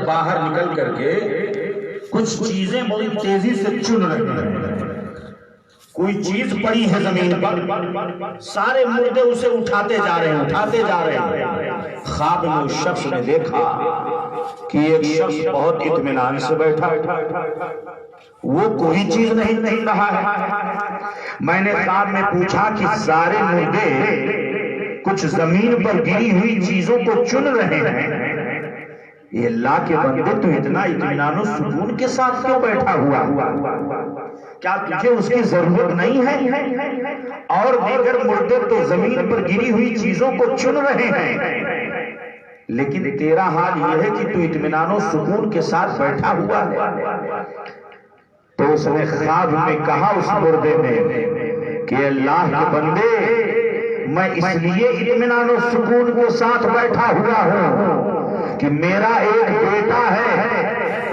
باہر نکل کر کے کچھ چیزیں بڑی تیزی سے چن رہے ہیں. کوئی چیز پڑی ہے زمین پر، سارے مردے اسے اٹھاتے جا رہے ہیں. خواب میں اس شخص نے دیکھا کہ ایک شخص بہت اطمینان سے بیٹھا، وہ کوئی چیز نہیں رہا ہے. میں نے خواب میں پوچھا کہ سارے مردے کچھ زمین پر گری ہوئی چیزوں کو چن رہے ہیں، یہ اللہ کے بندے تو اتنا اطمینان و سکون کے ساتھ کیوں بیٹھا ہوا؟ کیا تجھے اس کی ضرورت نہیں ہے؟ اور دیگر مردے تو زمین پر گری ہوئی چیزوں کو چن رہے ہیں، لیکن تیرا حال یہ ہے کہ تو اطمینان و سکون کے ساتھ بیٹھا ہوا ہے. تو اس نے خواب میں کہا اس مردے نے کہ اللہ کے بندے، میں اس لیے اطمینان و سکون کے ساتھ بیٹھا ہوا ہوں کہ میرا ایک بیٹا ہے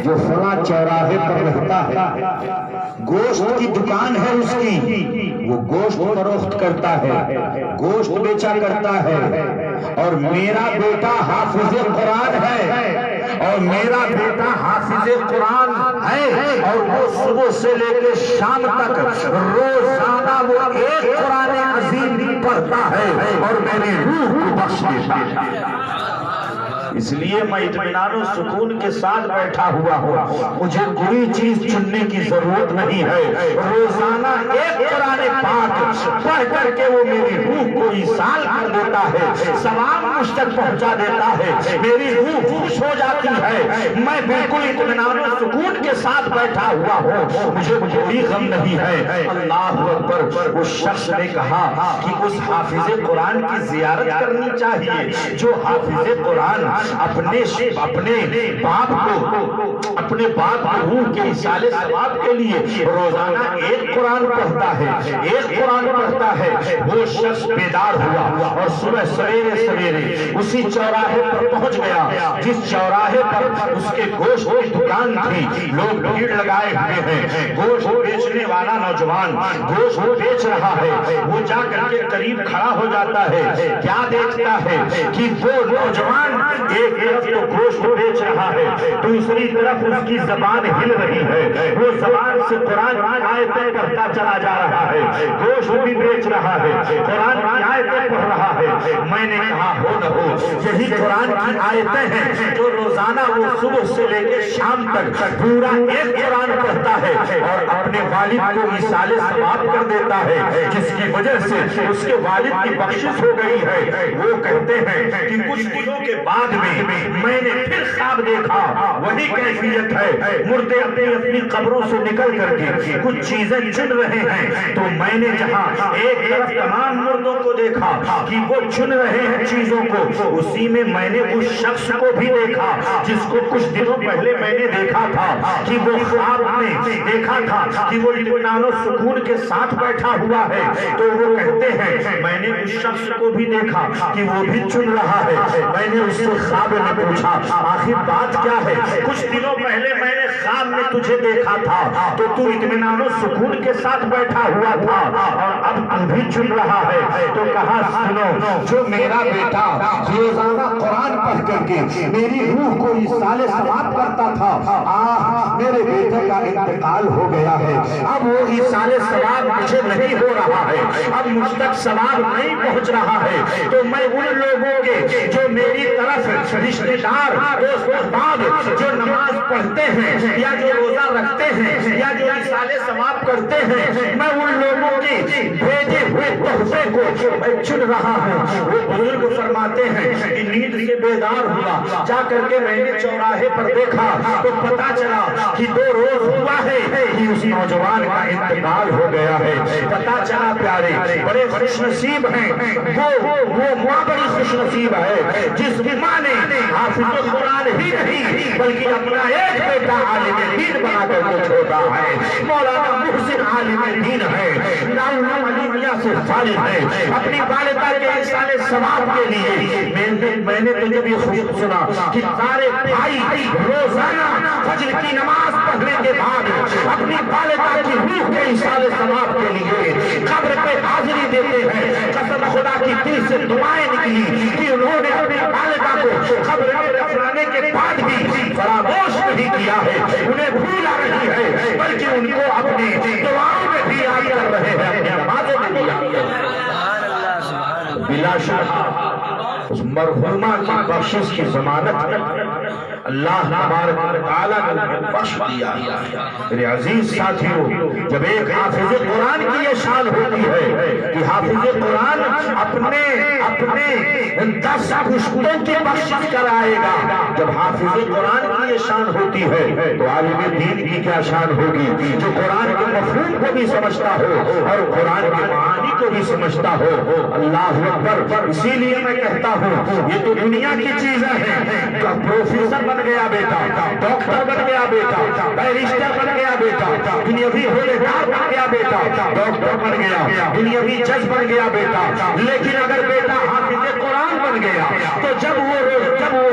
جو فلاں چوراہے پر رہتا ہے، گوشت کی دکان ہے اس کی، وہ گوشت فروخت کرتا ہے، گوشت بیچا کرتا ہے. اور میرا بیٹا حافظ قرآن ہے، اور میرا بیٹا حافظ قرآن ہے، اور وہ صبح سے لے کے شام تک روزانہ وہ ایک قرآن عظیم پڑھتا ہے اور میری روح کو بخش دیتا ہے. اس لیے میں اطمینان و سکون کے ساتھ بیٹھا ہوا ہوں، مجھے کوئی چیز چننے کی ضرورت نہیں ہے. روزانہ ایک قرآن پاک پڑھ کر کے وہ میری روح کو ایصال کر دیتا ہے، ثواب مجھ تک پہنچا دیتا ہے، میری روح خوش ہو جاتی ہے. میں بالکل اطمینان و سکون کے ساتھ بیٹھا ہوا ہوں، مجھے کوئی غم نہیں ہے. اللہ اکبر. اس شخص نے کہا کہ اس حافظ قرآن کی زیارت کرنی چاہیے جو حافظ قرآن اپنے باپ کو روح کے ایصال ثواب کے لیے روزانہ ایک قرآن پڑھتا ہے. وہ شخص بیدار ہوا اور صبح سویرے اسی چوراہے پر پہنچ گیا جس چوراہے پر اس کے گوشت کی دکان تھی. لوگ بھیڑ لگائے ہوئے ہیں، گوشت بیچنے والا نوجوان گوشت بیچ رہا ہے. وہ جا کر کے قریب کھڑا ہو جاتا ہے، کیا دیکھتا ہے کہ وہ نوجوان ایک طرف تو گوشت بیچ رہا ہے، دوسری طرف اس کی زبان ہل رہی ہے، وہ زبان سے قرآن کی آیتیں پڑھتا چلا جا رہا ہے، گوشت بھی بیچ رہا ہے، قرآن کی آیتیں پڑھ رہا ہے. میں نے کہا ہو نہ ہو یہی قرآن کی آیتیں ہیں جو روزانہ وہ صبح سے لے کے شام تک پورا ایک قرآن پڑھتا ہے اور اپنے والد کو ایصال ثواب کر دیتا ہے، جس کی وجہ سے اس کے والد کی بخشش ہو گئی ہے. وہ کہتے ہیں کہ کچھ دنوں کے بعد میں نے پھر خواب دیکھا، وہی کیفیت ہے، مردے اپنی قبروں سے نکل کر کے کچھ چیزیں چن رہے ہیں. تو میں نے جہاں ایک طرف تمام مردوں کو دیکھا کہ وہ چن رہے ہیں چیزوں کو، اسی میں نے اس شخص کو بھی دیکھا جس کو کچھ دنوں پہلے میں نے دیکھا تھا کہ وہ خواب میں دیکھا تھا کہ وہ اطمینان و سکون کے ساتھ بیٹھا ہوا ہے. تو وہ کہتے ہیں میں نے اس شخص کو بھی دیکھا کہ وہ بھی چن رہا ہے. میں نے اس سے خواب میں پوچھا آخر بات کیا ہے؟ کچھ دنوں پہلے میں نے خواب میں تجھے دیکھا تھا تو تو اطمینان و سکون کے ساتھ بیٹھا ہوا تھا اور اب تو بھی چن رہا ہے. تو کہا سنو، جو میرا بیٹا روزانہ قرآن پڑھ کر کے میری روح کو ایصال ثواب کرتا تھا، میرے بیٹے کا انتقال ہو گیا ہے، اب وہ ایصال ثواب مجھے نہیں ہو رہا ہے، اب مجھ تک ثواب نہیں پہنچ رہا ہے. تو میں ان لوگوں کے جو میری طرف رشتے دار دوست احباب جو نماز پڑھتے ہیں یا جو روزہ رکھتے ہیں یا جو ایصال ثواب کرتے ہیں، میں ان لوگوں کی بھیجے ہوئے تحفے کو میں چن رہا ہوں. وہ بزرگ فرماتے ہیں کہ نیند سے بیدار ہوا، جا کر کے میں نے چوراہے پر دیکھا تو پتا چلا کہ 2 روز ہوا ہے کہ اس نوجوان کا انتقال ہو گیا ہے. پتا چلا پیارے بڑے خوش نصیب ہیں وہ ماں بڑی خوش نصیب ہے جس ماں نے حافظ قرآن ہی نہیں بلکہ اپنا ایک بیٹا عالم دین بنا کر کے چھوڑا ہے. مولانا محسن عالم دین ہے، نام علی میاں سے فارغ ہے. اپنی والدہ کے ایصال ثواب کے لیے میں نے تجھے بھی خوب سنا کہ سارے بھائی روزانہ فجر کی نماز پڑھنے کے بعد اپنی والدہ کی روح کے ایصال ثواب کے لیے قبر پہ حاضری دیتے ہیں. قسم خدا کی دل سے دعائیں نکلی کہ انہوں نے اپنی والدہ کو قبر میں دفنانے کے بعد بھی برابر شبہ اس مرحومہ کی بخشش کی ضمانت اللہ تبارک و تعالیٰ نے بخش دیا۔ میرے عزیز ساتھیوں، جب ایک حافظ قرآن کی یہ شان ہوتی ہے کہ حافظ قرآن اپنے 10 پشتوں کی بخشش کرائے گا، جب حافظ قرآن کی یہ شان ہوتی ہے تو عالم دین کی کیا شان ہوگی، جو قرآن کے مفہوم کو بھی سمجھتا ہو اور قرآن کے معانی کو بھی سمجھتا ہو۔ اللہ اکبر۔ اسی لیے میں کہتا ہوں یہ تو دنیا کی چیزیں ہیں، جو پروفیسر بن گیا بیٹا، ڈاکٹر بن گیا بیٹا، بیرسٹر بن گیا بیٹا، دنیاوی عہدیدار بن گیا بیٹا، ڈاکٹر بن گیا، دنیاوی جج بن گیا بیٹا، لیکن اگر بیٹا حافظ قرآن بن گیا تو جب وہ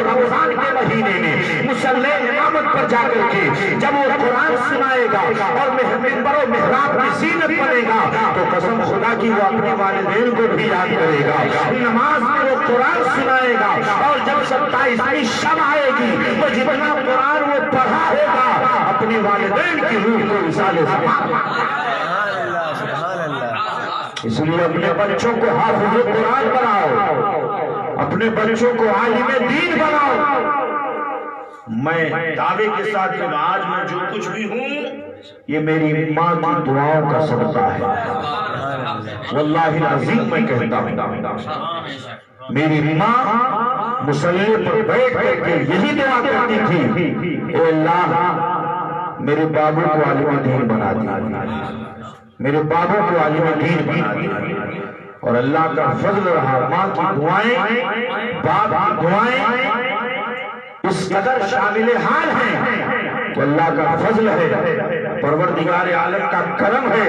رمضان کے مہینے میں مصلی امامت پر جا کر کے جب وہ قرآن سنائے گا اور منبر و محراب کی زینت بنے گا تو قسم خدا کی وہ اپنے والدین کو بھی یاد کرے گا۔ نماز میں وہ قرآن سنائے گا اور جب 27ویں شب آئے گی تو جتنا قرآن وہ پڑھا ہوگا اپنے والدین کی روح کو وصال اس لیے اپنے بچوں کو حافظ قرآن بناؤ، اپنے بچوں کو عالم دین بناؤ۔ میں دعوے کے ساتھ آج میں جو کچھ بھی ہوں یہ میری ماں کی دعاؤں کا صدقہ ہے۔ واللہ العظیم میں کہتا ہوں میری ماں مصلی پر بیٹھ کر کے یہی دعا کرتی تھی، اے اللہ میرے بابو کو عالم دین بنا دیا، میرے بابو کو عالم دین بنا دیا۔ اور اللہ کا فضل رہا، ماں کی دعائیں، باپ کی دعائیں اس قدر شامل حال ہیں کہ اللہ کا فضل ہے، پروردگار عالم کا کرم ہے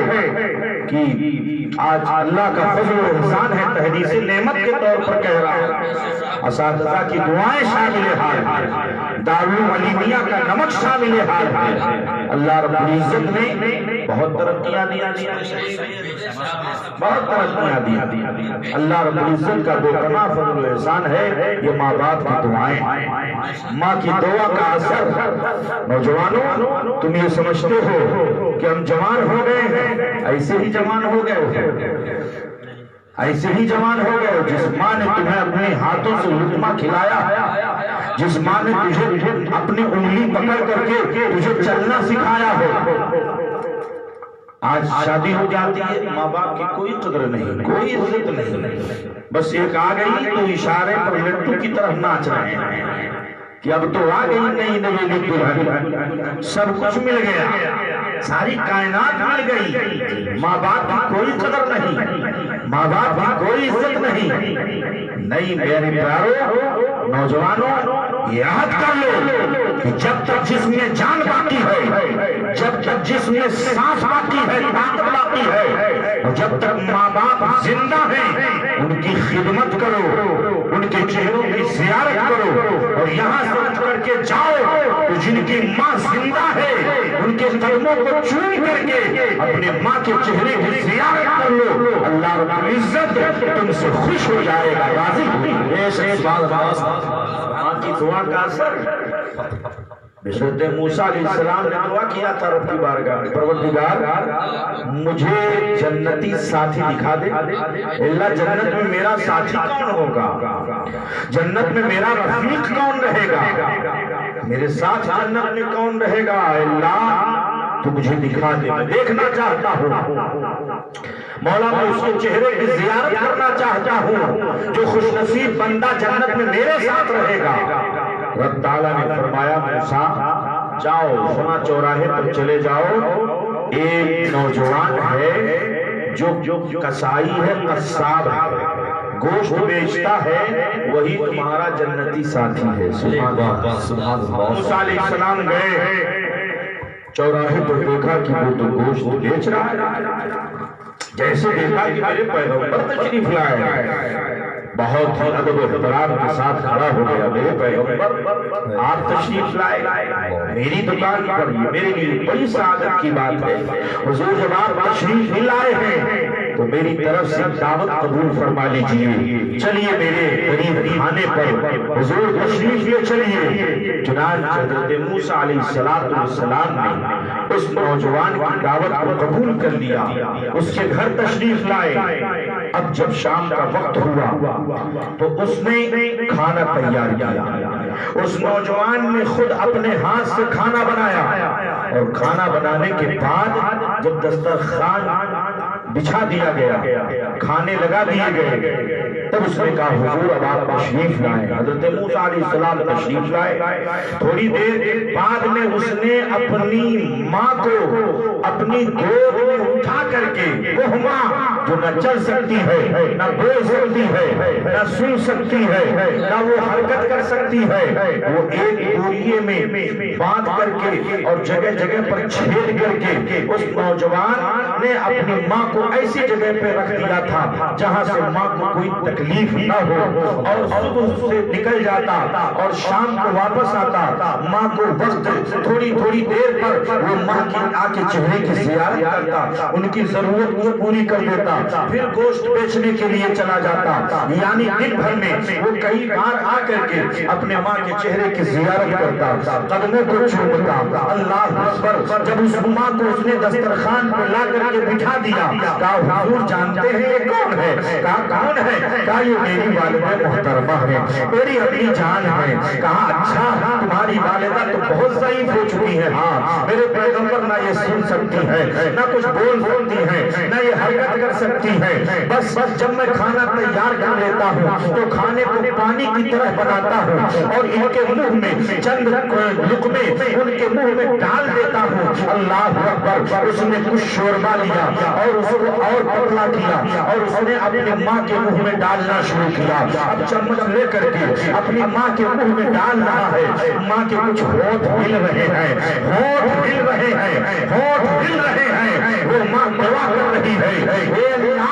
کہ آج اللہ کا فضل و احسان ہے، تحدیث نعمت کے طور پر کہہ رہا ہے۔ اساتذہ کی دعائیں شامل حال ہیں، دارالعلومیہ کا نمک شامل حال ہے۔ اللہ رب العزت نے بہت ترقیاں دیا، بہت ترقیاں دیا۔ اللہ رب العزت کا بے پناہ فضل و احسان ہے یہ ماں باپ کی دعائیں، ماں کی دعا کا اثر۔ نوجوانوں تم یہ سمجھتے ہو کہ ہم جوان ہو گئے ہیں، ایسے ہی جوان ہو گئے، ایسے ہی جوان ہو گئے۔ جس ماں نے تمہیں اپنے ہاتھوں سے لقمہ کھلایا، جس ماں نے تجھے اپنی انگلی پکڑ کر کے تجھے چلنا سکھایا ہو، آج شادی ہو جاتی ہے ماں باپ کی کوئی قدر نہیں، کوئی عزت نہیں، بس ایک آ گئی تو اشارے پر لٹو کی طرح ناچ رہے ہیں کہ اب تو آ گئی نئی نویلی دلہن، سب کچھ مل گیا، ساری کائنات مل گئی، ماں باپ کی کوئی قدر نہیں، ماں باپ کی کوئی عزت نہیں۔ نہیں میرے پیارو نوجوانوں، یہ عہد کر لو کہ جب تک جسم میں جان باقی ہے، جب تک جسم میں سانس باقی ہے، طاقت باقی ہے، اور جب تک ماں باپ زندہ ہیں ان کی خدمت کرو، ان کے چہروں کی زیارت کرو، اور یہاں سے اٹھ کر کے جاؤ تو جن کی ماں زندہ ہے ان کے قدموں کو چوم کر کے اپنے ماں کے چہرے کی زیارت کر لو، اللہ رب العزت تم سے خوش ہو جائے گا، راضی ماں کی دعا کا اثر۔ حضرت موسیٰ علیہ السلام نے دعا کیا تھا رب کی بارگاہ میں، پروردگار مجھے جنتی ساتھی دکھا دے، اللہ جنت میں میرا ساتھی کون ہوگا، جنت میں میرا رفیق کون رہے گا، میرے ساتھ جنت میں کون رہے گا، اللہ تو مجھے دکھا دے، میں دیکھنا چاہتا ہوں مولا، میں اس کے چہرے کی زیارت کرنا چاہتا ہوں، جو خوش نصیب بندہ جنت میں میرے ساتھ رہے گا۔ رب تعالیٰ نے فرمایا موسیٰ جاؤ فلاں چوراہے پر چلے جاؤ، ایک نوجوان ہے جو کسائی ہے، قصاب ہے، گوشت بیچتا ہے، وہی تمہارا جنتی ساتھی ہے۔ سبحان اللہ۔ موسیٰ علیہ السلام گئے چوراہے پر، دیکھا کہ وہ تو گوشت بیچ رہا ہے، جیسے دیکھا کہ میرے پیغمبر تشریف لائے، بہت ہی ادب و احترام کے ساتھ کھڑا ہو گیا، میرے پیغمبر آپ تشریف لائے میری دکان پر، یہ میرے لیے بڑی سعادت کی بات ہے، حضور جب آپ تشریف لائے ہیں تو میری طرف سے دعوت قبول فرما لیجئے، چلیے میرے قریب کھانے پر حضور تشریف لے چلیے۔ چنانچہ حضرت موسیٰ علیہ السلام نے اس نوجوان کی دعوت کو قبول کر لیا، اس کے گھر تشریف لائے۔ اب جب شام کا وقت ہوا تو اس نے کھانا تیار کیا، اس نوجوان نے خود اپنے ہاتھ سے کھانا بنایا، اور کھانا بنانے کے بعد جب دسترخوان بچھا دیا گیا، کھانے لگا دیے گئے، تب اس نے کہا حضور اب آپ تشریف لائیں۔ حضرت موسیٰ علیہ السلام تشریف لائے۔ تھوڑی دیر بعد میں اس نے اپنی ماں کو اپنی گود میں اٹھا کر کے، وہ ماں جو نہ چل سکتی ہے، نہ بول سکتی ہے، نہ سن سکتی ہے، نہ وہ حرکت کر سکتی ہے، وہ ایک بوریے میں باندھ کر کے اور جگہ جگہ پر چھید کر کے اس نوجوان نے اپنی ماں کو ایسی جگہ پہ رکھ دیا تھا جہاں سے ماں کو کوئی تکلیف نہ ہو، اور صبح سے نکل جاتا اور شام کو واپس آتا، ماں کو وقت تھوڑی تھوڑی دیر پر وہ ماں کی آ کے چہرے کی زیارت کرتا، ان کی ضرورت کو پوری کر دیتا، پھر گوشت بیچنے کے لیے چلا جاتا، یعنی دن بھر میں وہ کئی بار آ کر کے اپنے ماں کے چہرے کی زیارت کرتا، قدموں کو چومتا۔ اللہ اکبر! جب اس ماں کو اس نے دسترخوان پہ لا کر کے بٹھا دیا، کہا حضور جانتے ہیں یہ کون ہے؟ کہا کون ہے؟ کہا یہ میری والدہ محترمہ ہے، میری اپنی جان ہے۔ کہا اچھا تمہاری والدہ تو بہت ضعیف ہو چکی ہے، ہاں میرے پیغمبر نہ یہ سن سکتی ہے، نہ کچھ بول سکتی ہے، نہ یہ حرکت کر سکتی ہے، بس جب میں کھانا تیار کر لیتا ہوں تو کھانے کو پانی کی طرح بناتا ہوں اور ان کے منہ میں چند لقمے ان کے منہ میں ڈال دیتا ہوں۔ اللہ اکبر! اس نے کچھ شوربا لیا اور اس کو اور پتلا کیا اور اس نے اپنی ماں کے منہ میں ڈالنا شروع کیا۔ اب چمچ لے کر کے اپنی ماں کے منہ میں ڈال رہا ہے، ماں کے کچھ ہونٹ ہل رہے ہیں، ہونٹ ہل رہے ہیں، ہونٹ ہل رہے ہیں، وہ ماں دعا کر رہی ہے، اے اللہ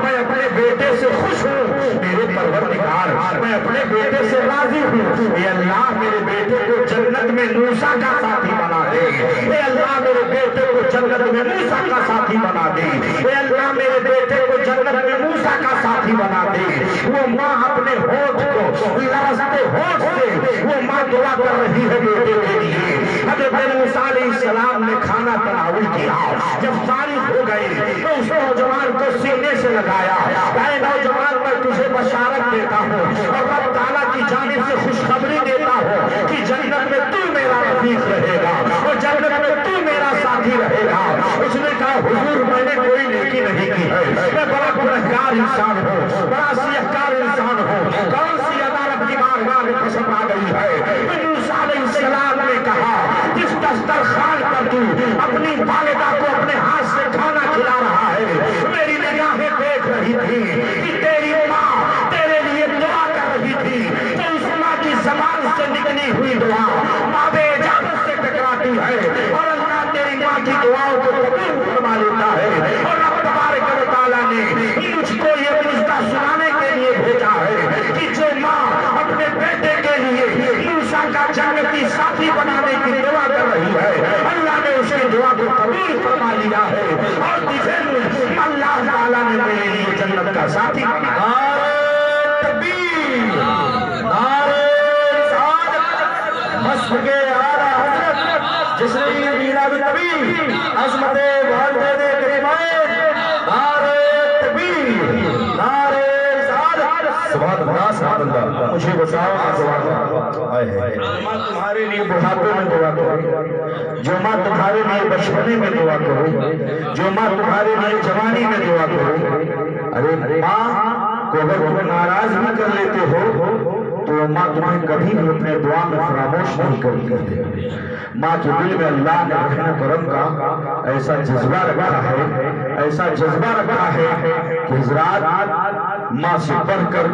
میں اپنے بیٹے سے خوش ہوں، میرے پروردگار میں اپنے بیٹے سے راضی ہوں، اے اللہ میرے بیٹے کو جنت میں موسیٰ کا ساتھی بنا دے، اے اللہ میرے بیٹے کو جنت میں موسیٰ کا ساتھی بنا دے، اے اللہ میرے بیٹے کو جنت میں موسیٰ کا ساتھی بنا دے۔ وہ ماں اپنے ہونٹ کو لرزتے ہونٹ سے وہ ماں دعا کر رہی ہے بیٹے کے لیے۔ حضرت موسیٰ علیہ السلام نے کھانا تناول کیا، جب فارغ ہو گئے تو اس نوجوان کو سینے سے لگایا، اے نوجوان میں تجھے بشارت دیتا ہوں اور رب تعالیٰ کی جانب سے خوشخبری دیتا ہوں کہ جنت میں تو میرا رفیق رہے گا اور جنت میں تو میرا ساتھی رہے گا۔ اس نے کہا حضور میں نے کوئی نیکی نہیں کی ہے، میں بڑا گنہگار انسان ہوں، بڑا سیہکار انسان ہوں، کون سی عدالت کی بارگاہ میں پسند آ گئی ہے؟ موسیٰ علیہ السلام نے کہا جس دسترخوان پر تو اپنی والدہ کو اپنے ہاتھ سے کھانا کھلا رہا ہے، میری نگاہیں دیکھ رہی تھی کہ تیری ماں تیرے لیے دعا کر رہی تھی، تو اس ماں کی زبان سے نکلی ہوئی دعا باب اجابت سے ٹکراتی ہے اور اللہ تیری ماں کی دعاؤں کو قبول فرما لیتا ہے۔ اور رب تبارک و تعالیٰ نے مجھ کو یہ مجدہ سنانے کے لیے بھیجا ہے کہ جو ماں اپنے بیٹے کے لیے موسیٰ کا جنتی ساتھی بنانے کی دعا کر رہی ہے، اللہ نے اس کی دعا کو قبول فرما لیا ہے اور پھر اللہ تعالیٰ نے میرے لیے جنت کا ساتھی بنا۔ نعرہ تکبیر، نعرہ رسالت، مشرق اعلیٰ حضرت جس نے یہ میلاد النبی عظمت والدین کریمین، نعرہ تکبیر، نعرہ رسالت، سبحان اللہ سبحان اللہ۔ مجھے بتاؤ ماں تمہارے لیے بڑھاپے میں دعا کرو، جو ماں تمہارے لیے بچپنے میں دعا کرو، جو ماں تمہارے لیے جوانی میں دعا کرو۔ ارے ماں کو اگر تم ناراض نہ کر لیتے ہو تو ماں تمہیں کبھی بھی اپنے دعا میں فراموش نہیں کرتی۔ ماں کے دل میں اللہ نے رحم کرم کا ایسا جذبہ رکھا ہے، ایسا جذبہ رکھا ہے کہ حضرات ماں سے بڑھ کر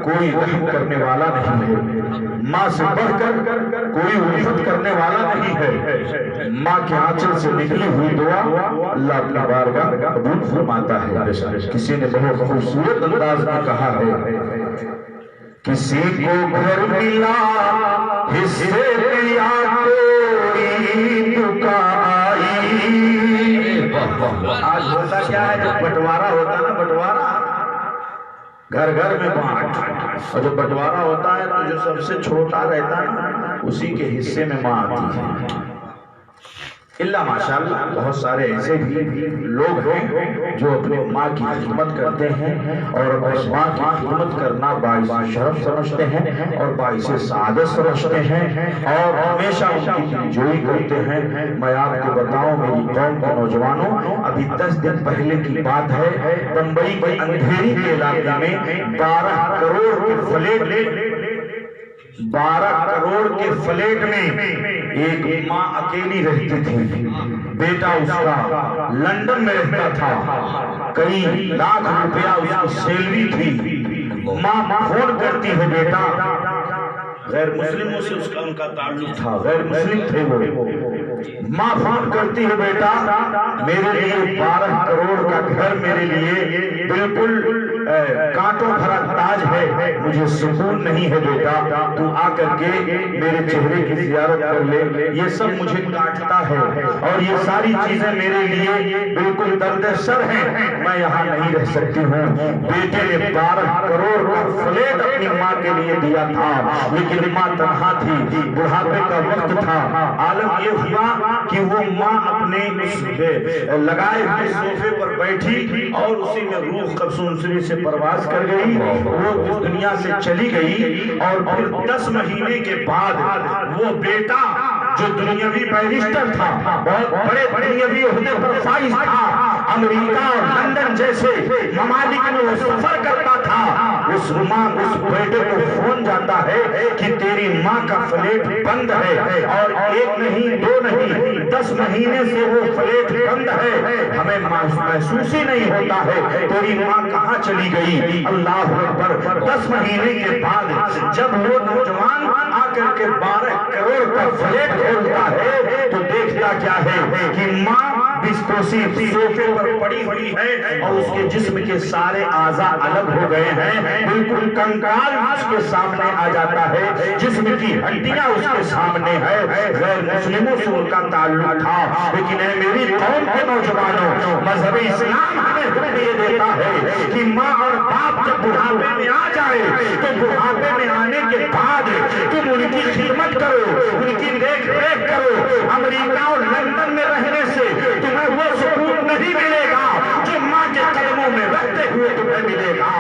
کوئی رحم کرنے والا نہیں ہے، ماں سے بڑھ کر کوئی الفت کرنے والا نہیں ہے۔ ماں کے آنچل سے نکلی ہوئی دعا اللہ اپنا بارگاہ قبول فرماتا ہے۔ کسی نے بہت خوبصورت انداز میں کہا ہے کسی کو گھر ملا حصے دیا کوئی دکا آئی۔ آج ہوتا کیا ہے جب بٹوارا ہوتا گھر گھر میں بانٹ، اور جب بٹوارا ہوتا ہے تو جو سب سے چھوٹا رہتا ہے نا اسی کے حصے میں ماں آتی ہے۔ اللہ ماشاءاللہ بہت سارے ایسے بھی لوگ ہیں جو اپنے ماں کی خدمت کرتے ہیں اور ماں کی خدمت کرنا باعث شرف سمجھتے ہیں اور باعث سعادت سمجھتے ہیں اور ہمیشہ ان کی جوئی کرتے ہیں۔ میں آپ کو بتاؤں میری قوم کے نوجوانوں، ابھی 10 دن پہلے کی بات ہے، بمبئی کے اندھیری کے علاقے میں 12 کروڑ کے فلیٹ میں ایک ماں اکیلی رہتی تھی، بیٹا اس کا لندن میں رہتا تھا، کئی لاکھ روپیہ اس کی سیلری تھی۔ ماں فون کرتی ہے، بیٹا غیر مسلموں سے اس کا ان کا تعلق تھا، غیر مسلم تھے وہ، ماں فون کرتی ہے، بیٹا میرے لیے 12 کروڑ کا گھر میرے لیے بالکل کانٹوں بھرا تاج ہے، مجھے سکون نہیں ہے بیٹا، تو آ کر کے میرے چہرے کی زیارت کر لے، یہ سب مجھے کاٹتا ہے اور یہ ساری چیزیں میرے لیے بالکل درد سر ہیں، میں یہاں نہیں رہ سکتی ہوں۔ بیٹے نے 12 کروڑ کا فلیٹ اپنی ماں کے لیے دیا تھا، لیکن ماں تنہا تھی، بڑھاپے کا وقت تھا۔ عالم یہ ہوا کہ وہ ماں اپنے لگائے ہوئے صوفے پر بیٹھی اور اسی میں روح قبض سے پرواز کر گئی، وہ اس دنیا سے چلی گئی۔ اور پھر 10 مہینے کے بعد وہ بیٹا جو دنیاوی بیرسٹر تھا، بہت بڑے دنیاوی عہدے پر فائز تھا، امریکہ اور لندن جیسے ممالک میں وہ سفر کرتا تھا، اس بیٹے کو فون جاتا ہے کہ تیری ماں کا فلیٹ بند ہے، اور 1 نہیں 2 نہیں 10 مہینے سے وہ فلیٹ بند ہے، ہمیں محسوس ہی نہیں ہوتا ہے تیری ماں کہاں چلی گئی۔ اللہ اکبر۔ 10 مہینے کے بعد جب وہ نوجوان آ کر کے 12 کروڑ کا فلیٹ کھولتا ہے تو دیکھتا کیا ہے کہ ماں صوفے پر پڑی ہوئی ہے اور اس کے جسم کے سارے اعضاء الگ ہو گئے ہیں، بالکل کنکال اس کے سامنے آ جاتا ہے، جسم کی ہڈیاں اس کے سامنے ہے۔ غیر مسلموں سے ان کا تعلق تھا، لیکن اے میری قوم کے نوجوانوں، مذہب اسلام ہمیں حکم یہ دیتا ہے کہ ماں اور باپ جب بڑھاپے میں آ جائے تو بڑھاپے میں آنے کے بعد تم ان کی خدمت کرو، ان کی دیکھ ریکھ کرو۔ امریکہ اور لندن میں رہنے سے تمہیں وہ سکون نہیں ملے گا جو ماں کے قدموں میں رہتے ہوئے تمہیں ملے گا۔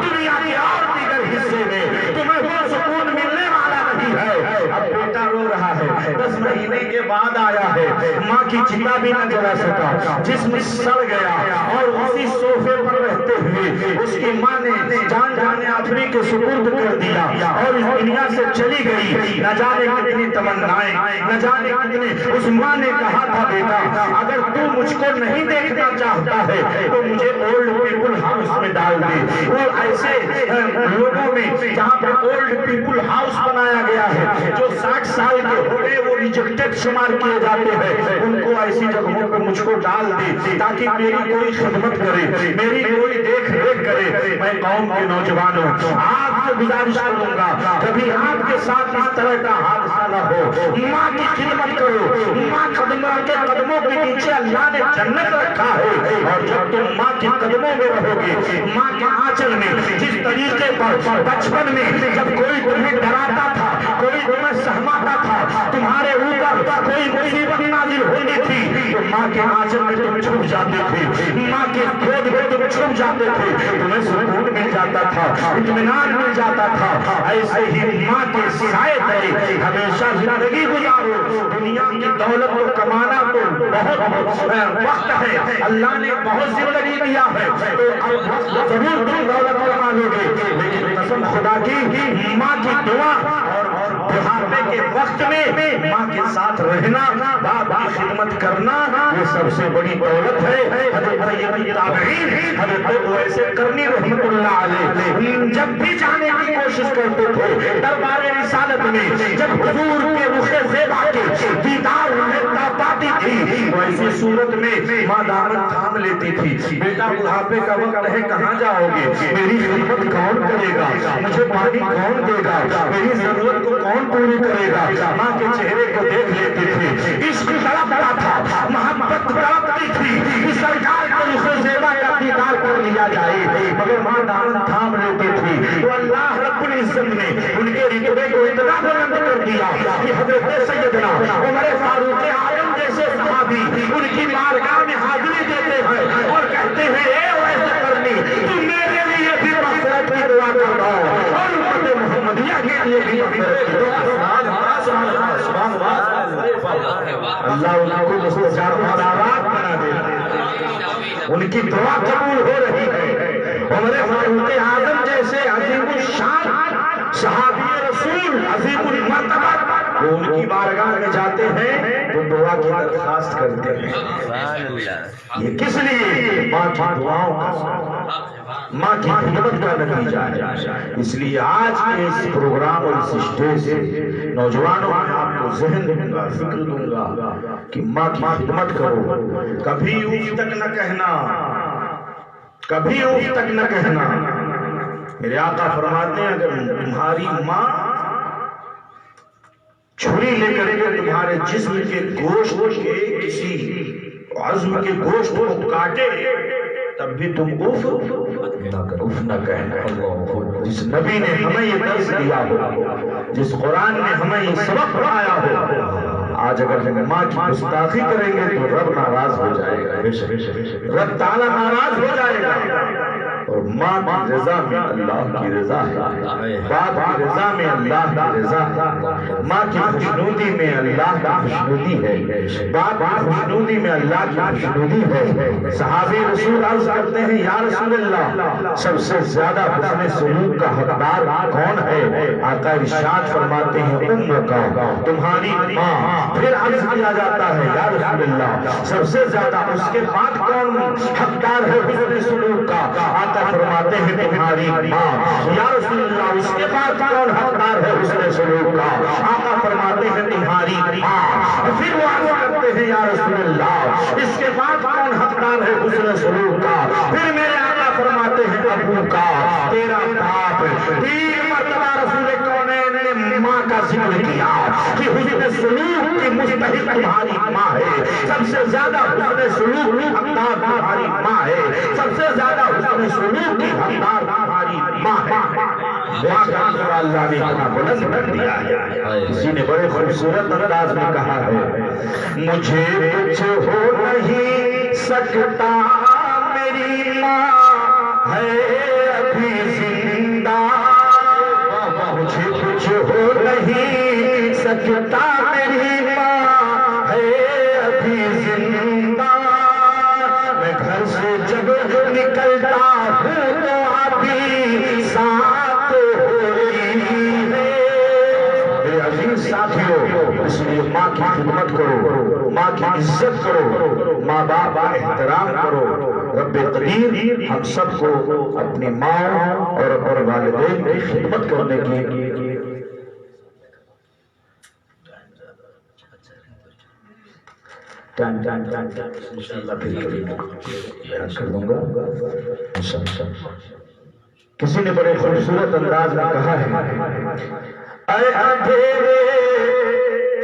دنیا کے اور دیگر حصے میں تمہیں وہ سکون ملنے والا نہیں ہے۔ اب بیٹا رو رہا ہے، 10 مہینے کے بعد آیا ہے، ماں کی چتا بھی نہ جلا سکا، جسم سڑ گیا، اور اسی صوفے پر رہتے ہوئے اس کی ماں نے جان جانے آخری کے سپرد کر دیا اور اس دنیا سے چلی گئی۔ نہ جانے کتنی تمنائیں، نہ جانے کتنے، اس ماں نے کہا تھا بیٹا اگر تو مجھ کو نہیں دیکھنا چاہتا ہے تو مجھے اولڈ پیپل ہاؤس میں ڈال دے۔ وہ ایسے لوگوں میں جہاں پر اولڈ پیپل ہاؤس بنایا گیا ہے، جو 60 سال کے ہو گئے وہ ریجیکٹڈ شمار کیے جاتے ہیں، ان کو ایسی جگہوں پر مجھ کو ڈال دے تاکہ میری کوئی خدمت کرے، میری کوئی دیکھ ریکھ کرے۔ میں قوم کے نوجوانوں آپ سے گزارش کروں گا کبھی آپ کے ساتھ اس طرح کا حادثہ نہ ہو۔ ماں کی خدمت کرو، ماں کے قدموں کے نیچے اللہ نے جنت رکھا ہے، اور جب تم ماں کے قدموں میں رہو گے، ماں کے آنچل میں، جس طریقے پر بچپن میں جب کوئی تمہیں ڈراتا تھا، کوئی تمہیں سہماتا تھا، تمہارے اوپر کوئی مصیبت نازل ہوتی تھی تو ماں کے آنچل میں تم چھپ جاتے تھے، ماں کے گود میں تم چھپ جاتے تھے، تمہیں سکون مل جاتا تھا، اطمینان مل جاتا تھا۔ ایسے ہی ماں کے سائے تلے ہمیشہ زندگی گزارو۔ دنیا کی دولت کو کمانا تو بہت وقت ہے، اللہ نے بہت زندگی دیا ہے تو اب ضرور تم دولت کما لو گے، لیکن قسم خدا کی ماں کی دعا اور بڑھاپے کے وقت میں ماں کے ساتھ رہنا، باپ کی خدمت کرنا، یہ سب سے بڑی دولت ہے۔ حضرت طیب تابعین حضرت اویس کرنی رحمۃ اللہ علیہ جب بھی جانے کی کوشش کرتے تھے دربار رسالت میں، جب حضور کے رخ زیبا کے دیدار انہیں پاتی تھی، وہ ایسی صورت میں ماں دامن تھام لیتی تھی، بیٹا بڑھاپے کا وقت ہے کہاں جاؤ گے، میری خدمت کون کرے گا، مجھے پانی کون دے گا، میری ضرورت کو کون پوری کرے گا۔ ماں کے چہرے کو دیکھ لیتے تھے، عشق تڑپتا تھا، محبت تڑپتی تھی کہ سرکار کے رخ زیبا کا دیدار کر لیا جائے، مگر ماں دامن تھام لیتی نے ان کے رتبے کو اتنا بلند کر دیا کہ حضرت سیدنا عمر فاروق اعظم جیسے صحابی ان کی بارگاہ میں حاضری دیتے ہیں اور کہتے ہیں اے اویس قرنی تم میرے لیے بھی مغفرت کی دعا کر رہا ہو اور امت محمدیہ کے لیے بھی مغفرت کی دعا اللہ ان کو مستجاب دعوات بنا دے، ان کی دعا قبول ہو رہی ہے۔ عمر فاروق اعظم جیسے عظیم الشان صحابی رسول عظیم المرتبہ وہ ان کی بارگاہ میں جاتے ہیں تو دعا کی درخواست کرتے ہیں۔ یہ کس لیے؟ ماں کی دعاؤں کا، ماں کی خدمت کا نتیجہ ہے۔ اس لیے آج کے اس پروگرام اور اس اسٹیج سے نوجوانوں میں آپ کو ذہن دوں گا، فکر دوں گا کہ ماں کی خدمت کرو، کبھی اف تک نہ کہنا، کبھی اف تک نہ کہنا۔ میرے آقا فرماتے ہیں اگر تمہاری ماں چھری لے کر کے تمہارے جسم کے گوشت کے کسی عضو کے گوشت کو کاٹے تب بھی تم اف نہ کہنا۔ جس نبی نے ہمیں یہ درس دیا ہو، جس قرآن نے ہمیں یہ سبق پڑھایا ہو، آج اگر ہم ماں کی گستاخی کریں گے تو رب ناراض ہو جائے گا، رب تعالیٰ ناراض ہو جائے گا۔ اور ماں کی رضا میں اللہ کی رضا ہے، باپ کی رضا میں اللہ کی رضا ہے، ماں کی خوشنودی میں اللہ کی خوشنودی ہے، باپ کی خوشنودی میں اللہ کی خوشنودی ہے۔ صحابی رسول عرض کرتے ہیں یا رسول اللہ سب سے زیادہ حسن سلوک کا حقدار کون ہے؟ آقا ارشاد فرماتے ہیں امک کا، تمہاری ماں۔ پھر عرض کیا جاتا ہے یا رسول اللہ سب سے زیادہ اس کے بعد کون حقدار ہے حسن سلوک کا؟ آقا فرماتے ہیں تمہاری ماں۔ یا رسول اللہ اس کے بعد کون حقدار ہے حسن سلوک کا؟ آقا فرماتے ہیں تمہاری ماں۔ پھر وہ عرض کرتے ہیں یا رسول اللہ اس کے بعد کون حقدار ہے حسن سلوک کا؟ پھر میرے آقا فرماتے ہیں ابو کا، تیرا باپ۔ تین مرتبہ رسول کونین نے ماں کا ذکر کیا کہ حسن سلوک کی مستحق تمہاری ماں ہے، سب سے زیادہ حسن سلوک کی حقدار تمہاری ماں ہے، سب سے زیادہ حسن سلوک کی حقدار تمہاری ماں ہے۔ دعا کرنے والا اللہ نے اتنا بلند کر دیا ہے۔ کسی نے بڑے خوبصورت انداز میں کہا ہے مجھے کچھ ہو نہیں سکتا میری ماں ہے ابھی زندہ، مجھے کچھ ہو نہیں سکتا میری ماں ہے ابھی زندہ، میں گھر سے جب نکلتا ہوں تو ابھی ساتھ ہوئی ہے۔ میرے عزیز ساتھیوں، اس لیے ماں کی خدمت کرو، ماں کی عزت کرو، ماں باپ کا احترام کرو۔ رب قدیر ہم سب کو اپنی ماں اور والدین کی خدمت کرنے کی کر دوں گا۔ کسی نے بڑے خوبصورت انداز میں کہا ہے اے اندھیرے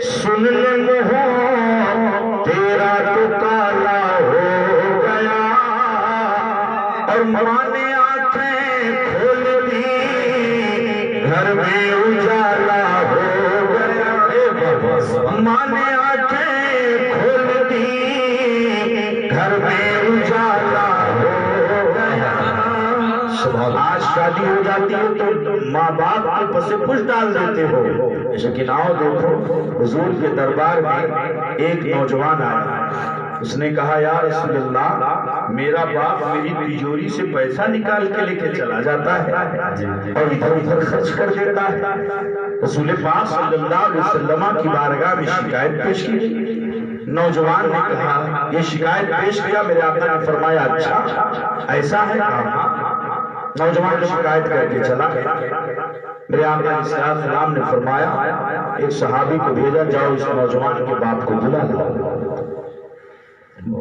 سن لے منہ تیرا تو کالا ہو گیا، اور ماں نے آنکھیں کھول دی گھر میں اجالا ہو گیا، ماں نے آنکھیں کھول دی گھر میں اجالا ہو گیا۔ آج شادی ہو جاتی ہے تو ماں باپ کے پس پش ڈال دیتے ہو، لیکن آؤ دیکھو حضور کے دربار میں ایک نوجوان آیا، اس نے کہا یا رسول اللہ میرا باپ میری تجوری سے پیسہ نکال کے لے کے چلا جاتا ہے اور ادھر ادھر خرچ کر دیتا ہے۔ رسول پاک صلی اللہ علیہ وسلم کی بارگاہ میں شکایت پیش کی۔ نوجوان نے کہا یہ شکایت پیش کیا، میرے آقا نے فرمایا اچھا ایسا ہے؟ نوجوان نے شکایت کر کے چلا گیا۔ میرے آقا علیہ السلام نے فرمایا ایک صحابی کو بھیجا جاؤ اس نوجوان کے باپ کو بلا لاؤ۔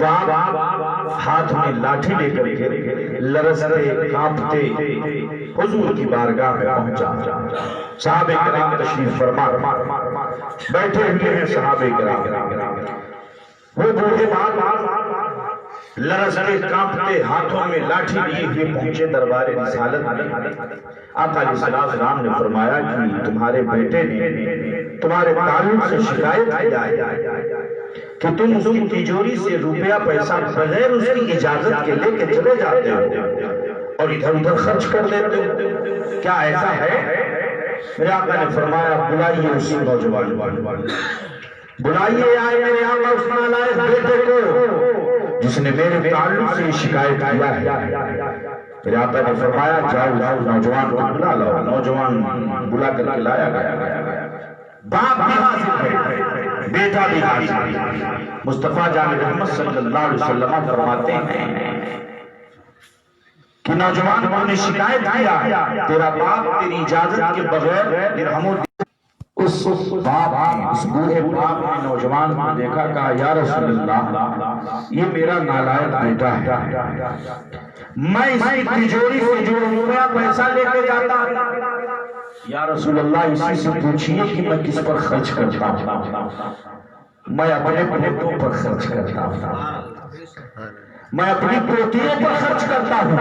باپ ہاتھ میں لاٹھی لے کر کے لرزتے کانپتے حضور کی بارگاہ میں پہنچا۔ صحابہ کرام تشریف فرما بیٹھے ہوئے ہیں، صحابہ کرام وہ بوڑھے باپ لرزتے کانپتے ہاتھوں میں لاٹھی لیے ہوئے پہنچے دربار رسالت میں۔ آقا علیہ السلام نے فرمایا کہ تمہارے بیٹے نے تمہارے تعلق سے شکایت کیا ہے کہ تم اس کی تجوری سے روپیہ پیسہ بغیر اس کی اجازت کے لے کے چلے جاتے ہو اور ادھر ادھر خرچ کر دیتے ہو، کیا ایسا ہے؟ میرے آقا نے فرمایا بلائیے اسی نوجوان، بلائیے آئے میرے آقا اس نالائق بیٹے کو جس نے میرے تعلق سے شکایت کیا ہے۔ میرے آقا نے فرمایا جاؤ نوجوان کو بلا لاؤ۔ نوجوان بلا کر کے لایا گیا، باپ بھی حاضر ہے، بیٹا بھی حاضر ہے۔ مصطفیٰ جان محمد صلی اللہ علیہ وسلم فرماتے ہیں کہ نوجوان کو نے شکایت کیا تیرا باپ تیری اجازت کے بغیر درہموں اس باپ نے، اس بوڑھے باپ نے نوجوان کو دیکھا، کہا یا رسول اللہ یہ میرا نالائق بیٹا ہے، میں اس کی تجوری سے جو روپیہ پیسہ لے کے جاتا یا رسول اللہ اسی سے پوچھئے کہ میں کس پر خرچ کرتا ہوں، میں اپنے پوتوں پر خرچ کرتا ہوں، میں اپنی پوتیوں پر خرچ کرتا ہوں،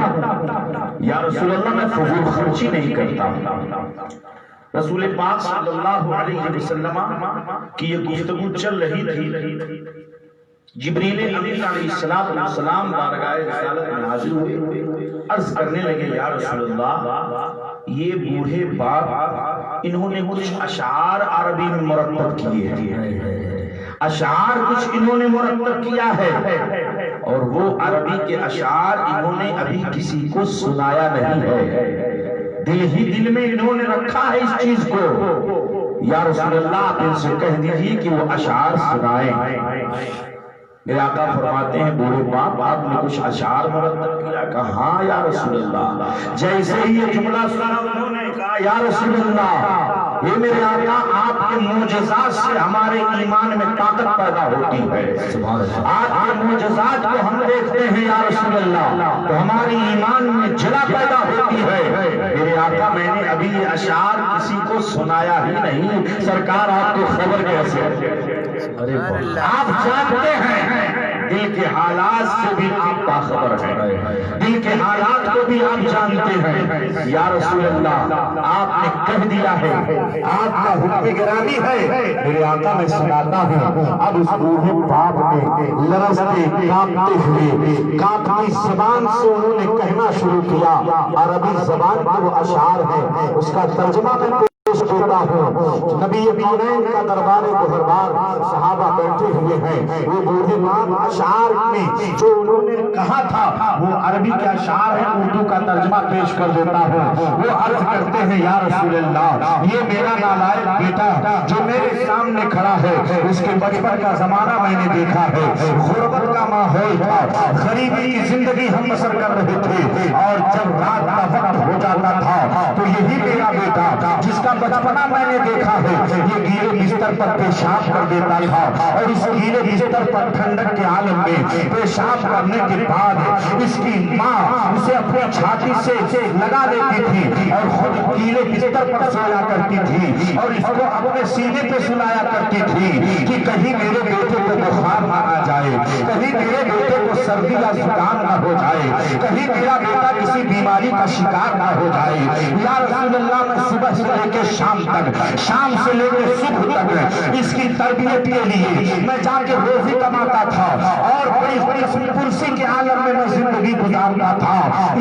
یا رسول اللہ میں فضول خرچی نہیں کرتا۔ رسول پاک صلی اللہ علیہ وسلم کی یہ گفتگو چل رہی تھی، جبریل امین علیہ السلام بارگاہ رسالت میں حاضر ہوئے، عرض کرنے لگے یا رسول اللہ یہ بوڑھے باپ انہوں نے کچھ اشعار عربی میں مرتب کیے ہیں، اشعار کچھ انہوں نے مرتب کیا ہے اور وہ عربی کے اشعار انہوں نے ابھی کسی کو سنایا نہیں ہے، دل ہی دل میں انہوں نے رکھا ہے اس چیز کو، یا رسول اللہ آپ ان سے کہہ دیجئے کہ وہ اشعار سنائیں۔ میرے آقا فرماتے ہیں بوڑھے باپ آپ نے کچھ اشعار مرتب کیا؟ کہا ہاں یا رسول اللہ۔ جیسے ہی یہ جملہ سنا انہوں نے کہا یا رسول اللہ یہ میرے آقا آپ کے معجزات سے ہمارے ایمان میں طاقت پیدا ہوتی ہے، آپ کے معجزات کو ہم دیکھتے ہیں یا رسول اللہ تو ہماری ایمان میں جلا پیدا ہوتی ہے۔ میرے آقا میں نے ابھی یہ اشعار کسی کو سنایا ہی نہیں، سرکار آپ کو خبر کیسے؟ آپ جانتے ہیں دل کے حالات سے بھی آپ باخبر ہیں، دل کے حالات کو بھی آپ جانتے ہیں یا رسول اللہ آپ نے کہہ دیا ہے، آپ کا حکم گرامی ہے۔ میرے آقا میں سناتا ہوں، اب اس بوڑھے باپ نے لرزتے کانپتے ہوئے کانپتی زبان سے انہوں نے کہنا شروع کیا، عربی زبان کے وہ اشعار ہیں، اس کا ترجمہ میں دیتا ہوں۔ نبی کونین کا دربار گہربار صحابہ بیٹھے ہوئے ہیں، وہ بوڑھے باپ اشعار میں جو انہوں نے کہا تھا وہ عربی کے اشعار ہیں، اردو کا ترجمہ پیش کر دیتا ہوں۔ وہ عرض کرتے ہیں یا رسول اللہ یہ میرا نالائق بیٹا جو میرے سامنے کھڑا ہے اس کے بچپن کا زمانہ میں نے دیکھا ہے، غربت کا ماحول تھا، غریبی کی زندگی ہم بسر کر رہے تھے اور جب رات کا وقت ہو جاتا تھا تو یہی میرا بیٹا جس کا بچپنا میں نے دیکھا ہے یہ گیلے بستر پر پیشاب کر دیتا تھا اور اس گیلے بستر پر ٹھنڈک کے عالم میں پیشاب کرنے کے بعد اس کی ماں اسے اپنی چھاتی سے لگا دیتی تھی اور خود گیلے بستر پر سویا کرتی تھی اور اس کو اپنے سینے پہ سلایا کرتی تھی کہ کہیں میرے بیٹے کو بخار نہ آ جائے، کہیں میرے بیٹے کو سردی یا زکام نہ ہو جائے، کہیں میرا بیٹا کسی بیماری کا شکار نہ ہو جائے۔ یا رسول اللہ میں صبح سے لے کے شام تک، شام سے لے کے صبح تک اس کی تربیت کے لیے میں جا کے روزی کماتا تھا اور بڑی بڑی کرسی کے عالم میں زندگی گزارتا تھا۔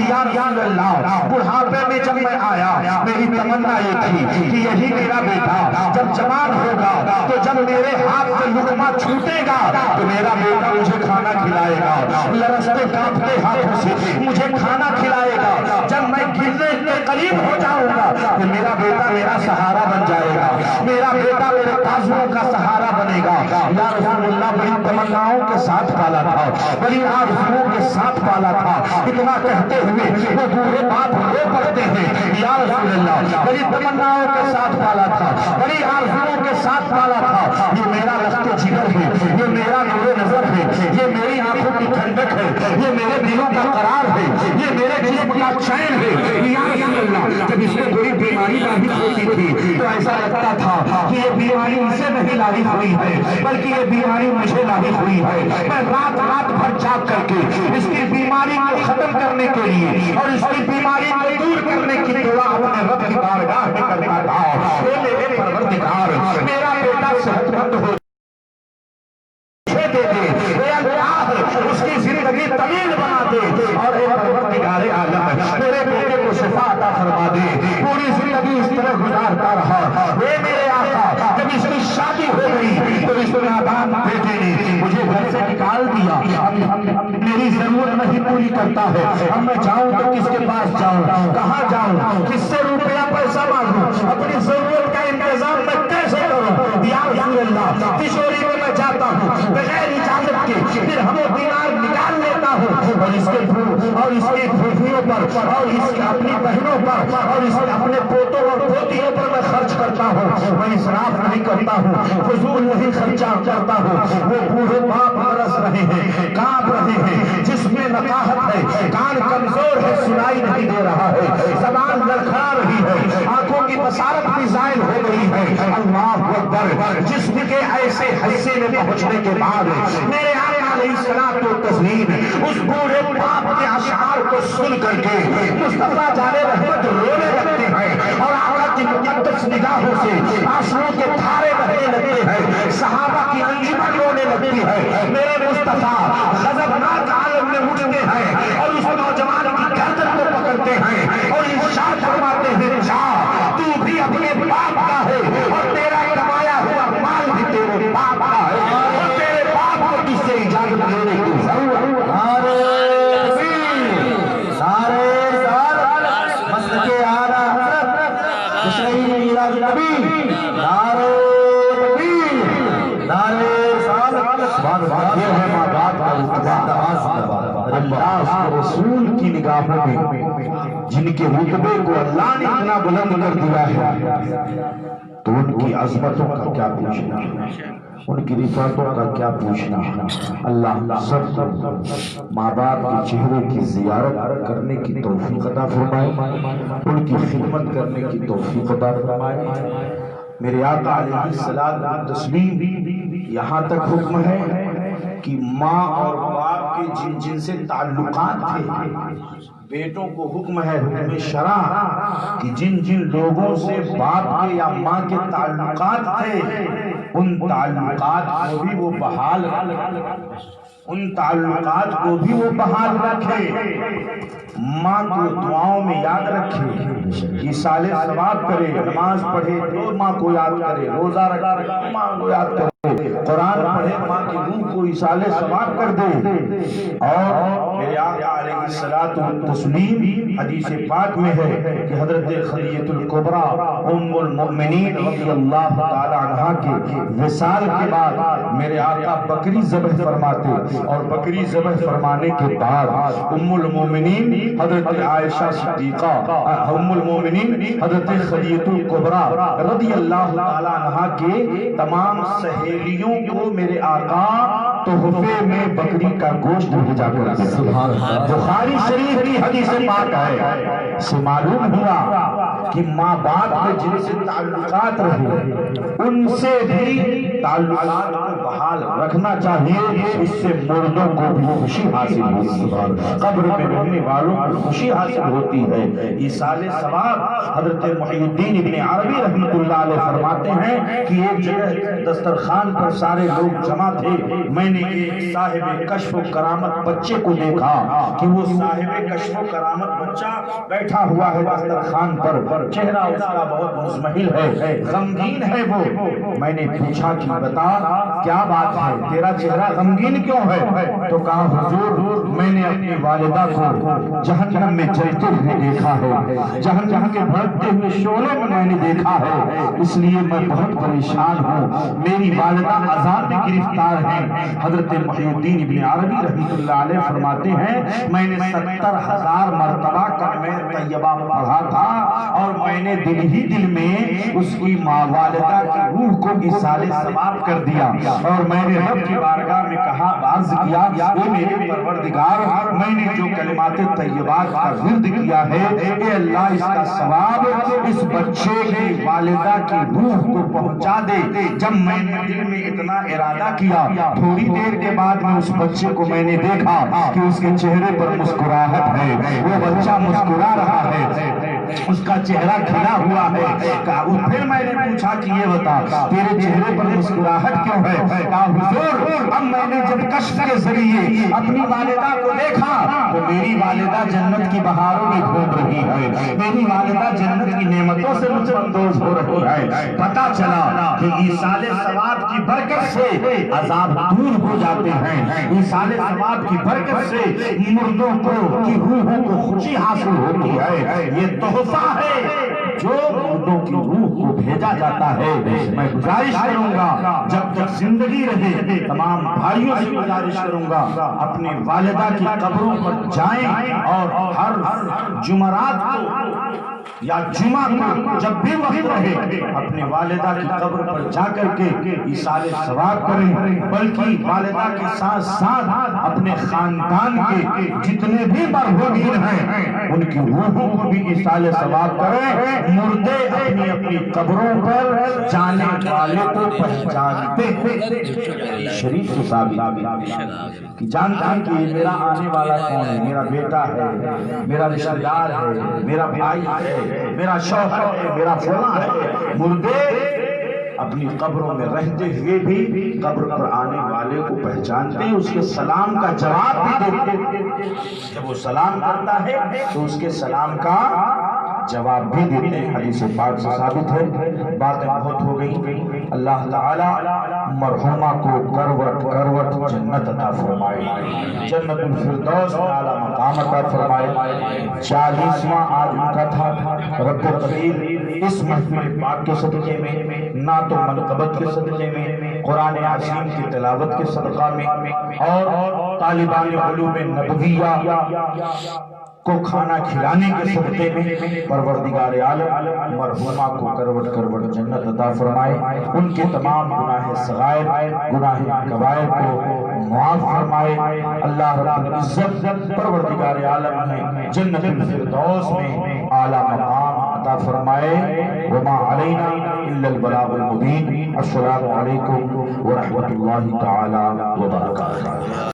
یا رسول اللہ بڑھاپے میں جب میں آیا میری تمنا یہ تھی کہ یہی میرا بیٹا جب جوان ہوگا تو جب میرے ہاتھ سے لقمہ چھوٹے گا تو میرا بیٹا مجھے کھانا کھلائے گا، لرزتے کانپتے ہاتھوں سے مجھے کھانا کھلائے گا، جب میں گرنے کے قریب ہو جاؤں گا تو میرا بیٹا میرا سہارا بن جائے گا، میرا بیٹا میرے بازوؤں کا سہارا بنے گا۔ یا رسول اللہ بڑی تمناؤں کے ساتھ پالا تھا، بڑی آرزوؤں کے ساتھ پالا تھا، اتنا کہتے ہوئے وہ بوڑھے باپ رو پڑتے ہیں یا رسول اللہ بڑی تمناؤں کے ساتھ پالا تھا، بڑی آرزوؤں کے ساتھ پالا تھا، یہ میرا رشتہ جگر ہے، یہ میرا نور نظر ہے، یہ میری آنکھوں کی ٹھنڈک ہے، یہ میرے دلوں کا قرار ہے، یہ میرے جسم کا چین ہے۔ یا رسول اللہ، جب اس کو کوئی بیماری لاحق ہوتی تھی تو ایسا لگتا تھا کہ یہ بیماری اسے نہیں لاحق ہوئی ہے بلکہ یہ بیماری مجھے لاحق ہوئی ہے۔ میں رات رات بھر جاگ کر کے اس کی بیماری کو ختم کرنے کے لیے اور اس کی بیماری کو دور کرنے کی دعا اپنے رب کی بارگاہ میں کرتا تھا۔ اے میرے پروردگار، میرا بیٹا صحت مند ہو دے دے، اے اللہ اس کی زندگی طویل بنا دے، اور اے پروردگار عالم میرے بیٹے کو شفا عطا فرما دے، پوری زندگی اس طرح گزارتا رہا۔ اے میرے آقا، جب اس کی شادی ہو گئی تو اس نادان بیٹے نے مجھے گھر سے نکال دیا۔ میری ضرورت نہیں پوری کرتا ہے، اب میں جاؤں تو کس کے پاس جاؤں، کہاں جاؤں، کس سے روپیہ پیسہ مانگوں، اپنی ضرورت کا انتظام میں کیسے کروں؟ یا رسول اللہ، تشوری میں میں جاتا ہوں بغیر اجازت کے، پھر ہمیں دینار نکال لیتا ہوں اور اس کی پھوپھیوں پر اور اس کی اپنی بہنوں پر اور اس کے اپنے پوتوں اور پوتیوں پر میں خرچ کرتا ہوں۔ میں اسراف نہیں کرتا ہوں، فضول نہیں خرچہ کرتا ہوں۔ وہ بوڑھے باپ برس رہے ہیں، کانپ رہے ہیں، جس میں نقاہت ہے، کان کمزور ہے، سنائی نہیں دے رہا ہے، زبان لڑکھڑا رہی ہے، آنکھوں کی بصارت بھی زائل ہو گئی ہے۔ اللہ اکبر، جسم کے ایسے حصے میں پہنچنے کے بعد میرے آقا علیہ الصلوۃ والتسلیم اس بوڑھے باپ کے اشعار کو سن کر کے مصطفیٰ جان رحمت رونے لگتے ہیں اور آقا کی مقدس نگاہوں سے آنسوؤں کے دھارے بہنے لگتے ہیں، صحابہ کی انجمن رونے لگتی ہے۔ میرے مصطفیٰ غضبناک عالم میں اٹھتے ہیں اور اس نوجوان کی گردن کو پکڑتے ہیں اور ارشاد فرماتے ہیں، جا تو بھی اپنے باپ کا ہے اور تیرا کمایا ہوا مال بھی تیرے باپ کا ہے اور تیرے باپ کو کس سے اجازت لینے کی ضرورت ہے؟ مسلک اعلیٰ حضرت تشریح میراج نبی، نعرہ تکبیر، نعرہ رسالت، یہ ہے ماں باپ کا رتبہ۔ اللہ کے رسول کی نگاہوں میں جن کے رتبے کو اللہ نے اتنا بلند کر دیا ہے تو ان کی عظمتوں کا کیا پوچھنا، ان کی رفعتوں کا کیا پوچھنا۔ اللہ سب کو ماں باپ کے چہرے کی زیارت کرنے کی توفیق عطا فرمائے، ان کی خدمت کرنے کی توفیق عطا فرمائے۔ میرے آقا علیہ الصلوۃ والتسلیم یہاں تک حکم ہے کہ ماں اور باپ کے جن جن سے تعلقات تھے، بیٹوں کو حکم ہے، حکم شرع، کہ جن جن لوگوں سے باپ کے یا ماں کے تعلقات تھے ان تعلقات کو بھی وہ بحال رکھے، ماں کو دعاؤں میں یاد رکھے، ایصال ثواب کرے، نماز پڑھے تو ماں کو یاد کرے، روزہ رکھے تو ماں کو یاد کرے، قرآن پڑھے ماں کی روح کو ایصال ثواب کر دے۔ اور میرے آقا علیہ الصلوۃ والتسلیم حدیث پاک میں ہے کہ حضرت خدیجہ الکبریٰ ام المؤمنین رضی اللہ تعالی عنہا کے وصال کے بعد میرے آقا بکری ذبح فرماتے، اور بکری ذبح فرمانے کے بعد ام المؤمنین حضرت عائشہ صدیقہ، ام المؤمنین حضرت خدیجہ الکبریٰ رضی اللہ تعالی عنہا کے تمام سہیلیوں کو میرے آقا تحفے میں بکری کا گوشت بھیجا کرتے تھے۔ بخاری شریف کی حدیث پاک ہے، سے معلوم ہوا کہ ماں باپ کے جن سے تعلقات رہے ان سے بھی تعلقات کو بحال رکھنا چاہیے، اس سے مردوں کو بھی خوشی حاصل ہوتی ہے، قبر میں رہنے والوں کو خوشی حاصل ہوتی ہے۔ ایصال ثواب حضرت محی الدین ابن عربی رحمۃ اللہ علیہ فرماتے ہیں کہ ایک جگہ دسترخوان پر سارے لوگ جمع تھے، میں نے ایک صاحب کشف و کرامت بچے کو دیکھا کہ وہ صاحب کشف و کرامت بچہ بیٹھا ہوا ہے دسترخوان پر، چہرہ اس کا بہت مزمحل ہے، غمگین ہے وہ۔ میں نے پوچھا کہ بتا کیا بات ہے، تیرا چہرہ غمگین کیوں ہے؟ تو کہا حضور میں نے اپنی والدہ کو جہنم میں جلتے ہوئے دیکھا ہے، جہنم کے بھڑکتے ہوئے شعلوں میں نے دیکھا ہے، اس لیے میں بہت پریشان ہوں، میری والدہ عذاب میں گرفتار ہیں۔ حضرت محی الدین ابن عربی رحمۃ اللہ علیہ فرماتے ہیں میں نے 70,000 مرتبہ کلمہ طیبہ پڑھا تھا اور میں نے دل ہی دل میں اس کی ماں والدہ کی روح کو ایصال ثواب کر دیا، اور میں نے رب کی بارگاہ میں کہا، عرض کیا، اے میرے پروردگار، میں نے جو کلمات طیبات کا ورد کیا ہے، اے اللہ اس کا ثواب اس بچے کی والدہ کی روح کو پہنچا دے۔ جب میں نے دل میں اتنا ارادہ کیا، تھوڑی دیر کے بعد میں اس بچے کو میں نے دیکھا کہ اس کے چہرے پر مسکراہٹ ہے، وہ بچہ مسکرا رہا ہے، اس کا چہرہ کھلا ہوا ہے۔ پھر میں نے پوچھا کہ یہ بتا تیرے چہرے پر مسکراہٹ کیوں ہے؟ کہا حضور اب میں نے جب کشف کے ذریعے اپنی والدہ کو دیکھا تو میری والدہ جنت کی بہاروں میں گھوم رہی ہے، میری والدہ جنت کی نعمتوں سے لطف اندوز ہو رہی ہے۔ پتہ چلا کہ ایصال ثواب کی برکت سے عذاب دور ہو جاتے ہیں، ایصال ثواب کی برکت سے مردوں کو کی روحوں کو خوشی حاصل ہوتی ہے۔ یہ تحفہ ہے جو مردوں کی روح کو بھیجا جاتا ہے۔ میں گزارش کروں گا جب تک زندگی رہے تمام بھائیوں سے گزارش کروں گا اپنی والدہ کی قبروں پر جائیں اور ہر جمعرات کو یا جمعہ کو جب بھی وقت رہے اپنی والدہ کی قبر پر جا کر کے ایصال ثواب کریں، بلکہ والدہ کے ساتھ ساتھ اپنے خاندان کے جتنے بھی مرحومین ہیں ان کی روحوں کو بھی ایصال ثواب کریں۔ مردے اپنی اپنی قبروں پر جانے والے کو پہچانتے ہیں۔ شریف کو ثابت کہ جانتا ہے کہ میرا آنے والا کون ہے، میرا بیٹا ہے، میرا رشتہ دار ہے، میرا بھائی ہے، میرا شوہر ہے، میرا فلاں ہے۔ مردے اپنی قبروں میں رہتے ہوئے بھی قبر پر آنے والے کو پہچانتے ہیں، اس کے سلام کا جواب بھی دیتے ہیں۔ جب وہ سلام کرتا ہے تو اس کے سلام کا جواب بھی دیتے ہیں۔ حدیث پاک سے ثابت ہے۔ باتیں بہت ہو گئی، اللہ تعالی مرحومہ کو کروٹ کروٹ جنت عطا فرمائے، جنت الفردوس میں اعلیٰ مقام عطا فرمائے۔ 40واں آج ان کا تھا۔ رب قدیر اس محفل پاک کے صدقے میں، نعت و منقبت کے صدقے میں، قرآن عظیم کی تلاوت کے صدقہ میں اور طالبان علوم نبویہ کو کھانا کھلانے کے صدقے میں پروردگار عالم مرحومہ کو کروٹ کروٹ جنت عطا فرمائے، ان کے تمام گناہ صغائر گناہ کبائر کو معاف فرمائے۔ اللہ رب العزت پروردگار عالم نے جنت الفردوس میں اعلیٰ مقام عطا فرمائے۔ وما علینا الا البلاغ المبین۔ السلام علیکم ورحمۃ اللہ تعالی وبرکاتہ۔